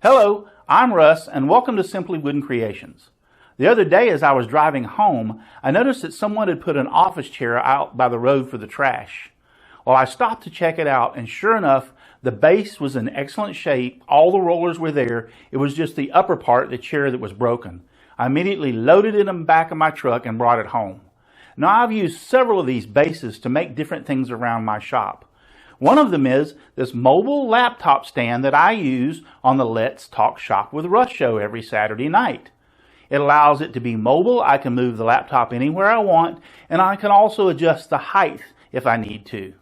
Hello, I'm Russ, and welcome to Simply Wooden Creations. The other day as I was driving home, I noticed that someone had put an office chair out by the road for the trash. Well, I stopped to check it out, and sure enough, the base was in excellent shape, all the rollers were there, it was just the upper part of the chair that was broken. I immediately loaded it in the back of my truck and brought it home. Now I've used several of these bases to make different things around my shop. One of them is this mobile laptop stand that I use on the Let's Talk Shop with Russ show every Saturday night. It allows it to be mobile. I can move the laptop anywhere I want, and I can also adjust the height if I need to.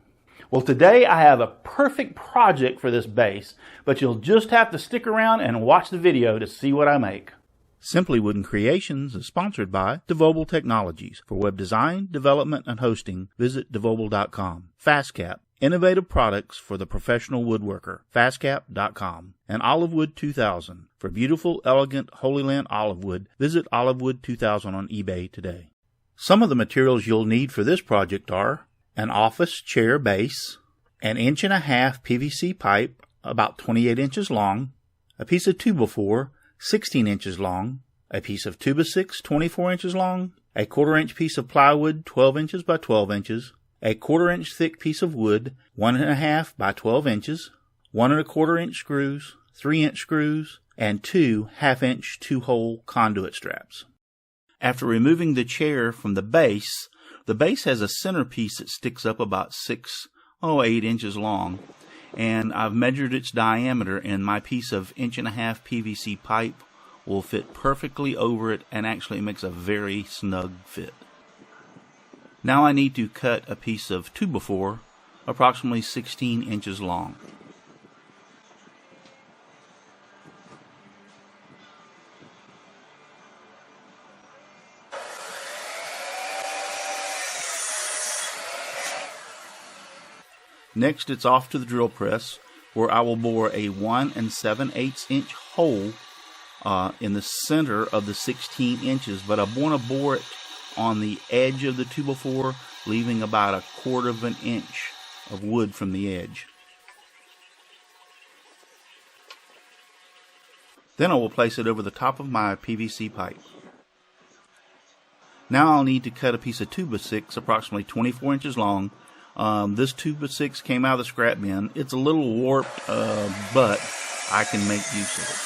Well, today I have a perfect project for this base, but you'll just have to stick around and watch the video to see what I make. Simply Wooden Creations is sponsored by Devobel Technologies. For web design, development, and hosting, visit devobel.com. FastCap, innovative products for the professional woodworker. FastCap.com. And Olivewood 2000. For beautiful, elegant Holy Land olive wood, visit Olivewood 2000 on eBay today. Some of the materials you'll need for this project are an office chair base, an 1.5 PVC pipe about 28 inches long, a piece of 2x4 16 inches long, a piece of 2x6 24 inches long, a 1/4 inch piece of plywood 12 inches by 12 inches, a 1/4 inch thick piece of wood 1.5 by 12 inches, 1 1/4 inch screws, 3 inch screws, and 2 1/2 inch 2-hole conduit straps. After removing the chair from the base has a centerpiece that sticks up about 8 inches long, and I've measured its diameter, and my piece of 1.5 PVC pipe will fit perfectly over it and actually makes a very snug fit. Now I need to cut a piece of 2x4 approximately 16 inches long. Next, it's off to the drill press, where I will bore a 1 7/8 inch hole in the center of the 16 inches, but I want to bore it on the edge of the 2x4, leaving about 1/4 inch of wood from the edge. Then I will place it over the top of my PVC pipe. Now I'll need to cut a piece of 2x6 approximately 24 inches long. This 2x6 came out of the scrap bin. It's a little warped, but I can make use of it.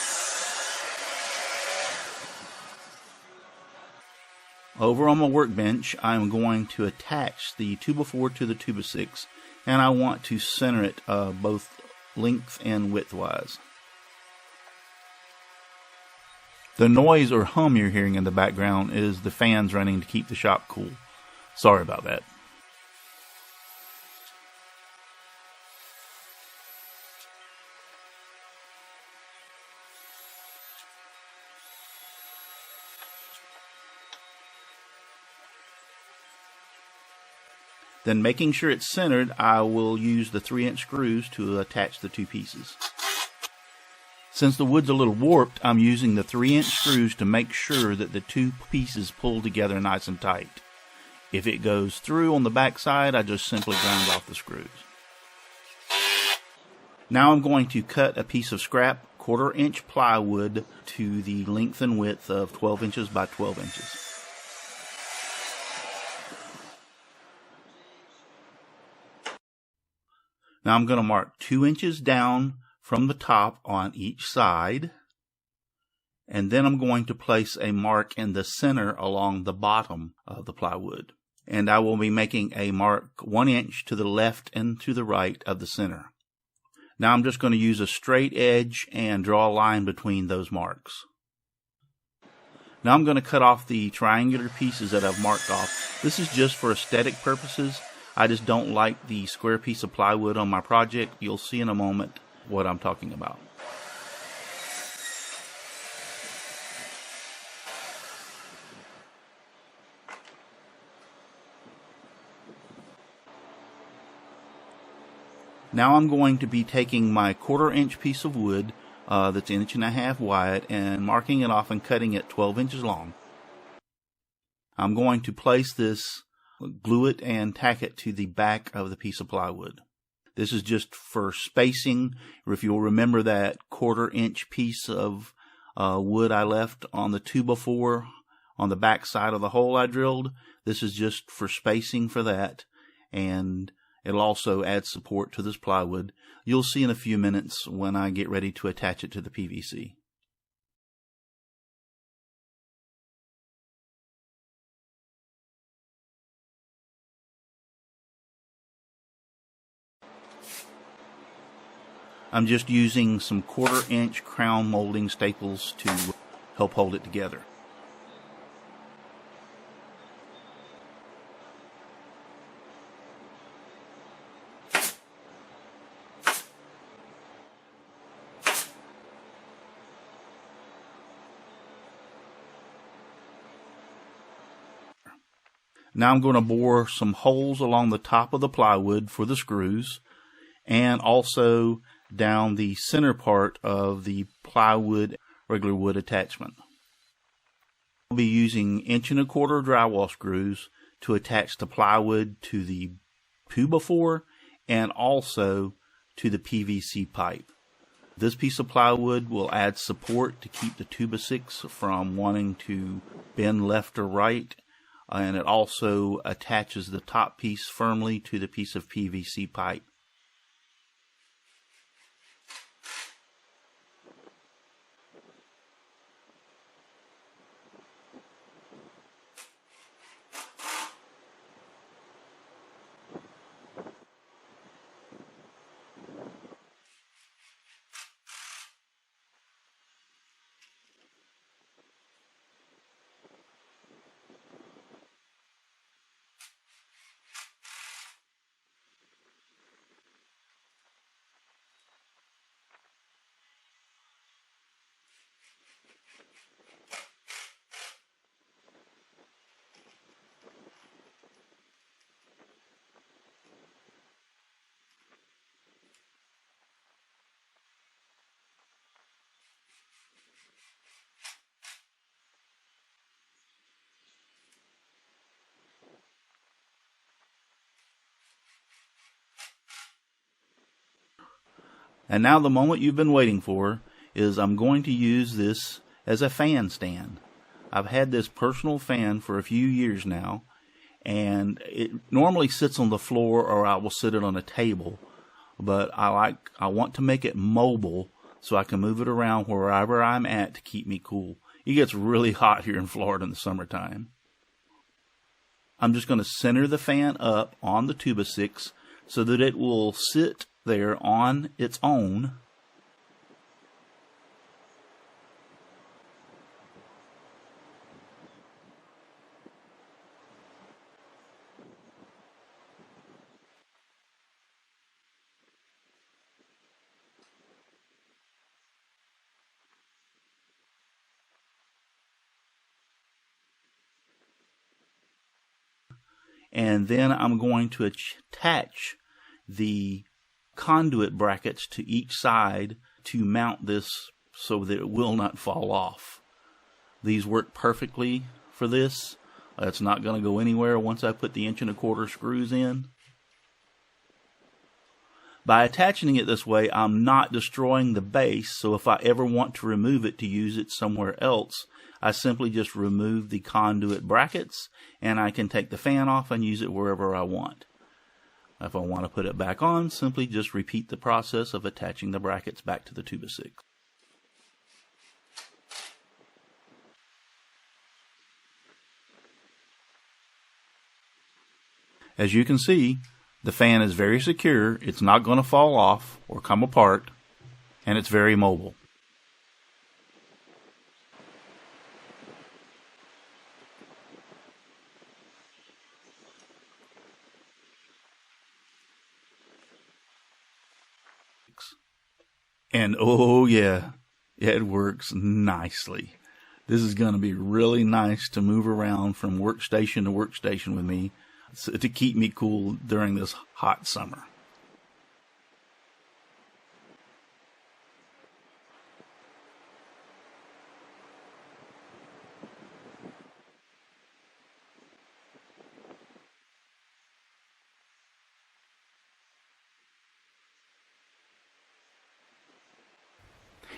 Over on my workbench, I'm going to attach the 2x4 to the 2x6, and I want to center it both length and width-wise. The noise or hum you're hearing in the background is the fans running to keep the shop cool. Sorry about that. Then, making sure it's centered, I will use the 3-inch screws to attach the two pieces. Since the wood's a little warped, I'm using the 3-inch screws to make sure that the two pieces pull together nice and tight. If it goes through on the back side, I just simply grind off the screws. Now I'm going to cut a piece of scrap 1/4 inch plywood to the length and width of 12 inches by 12 inches. Now I'm going to mark 2 inches down from the top on each side, and then I'm going to place a mark in the center along the bottom of the plywood. And I will be making a mark 1 inch to the left and to the right of the center. Now I'm just going to use a straight edge and draw a line between those marks. Now I'm going to cut off the triangular pieces that I've marked off. This is just for aesthetic purposes. I just don't like the square piece of plywood on my project. You'll see in a moment what I'm talking about. Now I'm going to be taking my 1/4 inch piece of wood that's 1.5 inches wide and marking it off and cutting it 12 inches long. I'm going to place this, glue it, and tack it to the back of the piece of plywood. This is just for spacing. If you'll remember that 1/4 inch piece of wood I left on the 2x4 on the back side of the hole I drilled, this is just for spacing for that, and it'll also add support to this plywood. You'll see in a few minutes when I get ready to attach it to the PVC. I'm just using some 1/4 inch crown molding staples to help hold it together. Now I'm going to bore some holes along the top of the plywood for the screws, and also down the center part of the plywood regular wood attachment. I'll be using 1 1/4" drywall screws to attach the plywood to the 2x4 and also to the PVC pipe. This piece of plywood will add support to keep the 2x6 from wanting to bend left or right, and it also attaches the top piece firmly to the piece of PVC pipe. And now the moment you've been waiting for is I'm going to use this as a fan stand. I've had this personal fan for a few years now, and it normally sits on the floor or I will sit it on a table, but I want to make it mobile so I can move it around wherever I'm at to keep me cool. It gets really hot here in Florida in the summertime. I'm just going to center the fan up on the 2x6 so that it will sit there on its own. And then I'm going to attach the conduit brackets to each side to mount this so that it will not fall off. These work perfectly for this. It's not going to go anywhere once I put the 1 1/4" screws in. By attaching it this way, I'm not destroying the base, so if I ever want to remove it to use it somewhere else, I simply just remove the conduit brackets and I can take the fan off and use it wherever I want. If I want to put it back on, simply just repeat the process of attaching the brackets back to the 2x6. As you can see, the fan is very secure. It's not going to fall off or come apart, and it's very mobile. And oh yeah, it works nicely. This is going to be really nice to move around from workstation to workstation with me to keep me cool during this hot summer.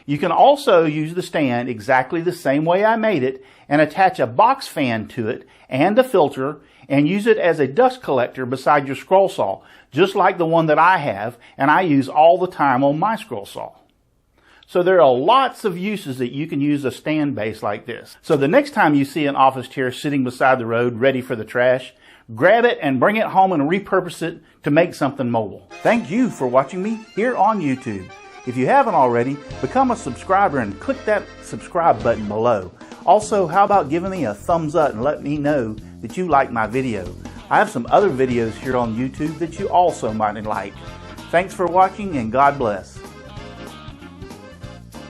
You can also use the stand exactly the same way I made it and attach a box fan to it and a filter and use it as a dust collector beside your scroll saw, just like the one that I have and I use all the time on my scroll saw. So there are lots of uses that you can use a stand base like this. So the next time you see an office chair sitting beside the road ready for the trash, grab it and bring it home and repurpose it to make something mobile. Thank you for watching me here on YouTube. If you haven't already, become a subscriber and click that subscribe button below. Also, how about giving me a thumbs up and let me know that you like my video. I have some other videos here on YouTube that you also might like. Thanks for watching and God bless.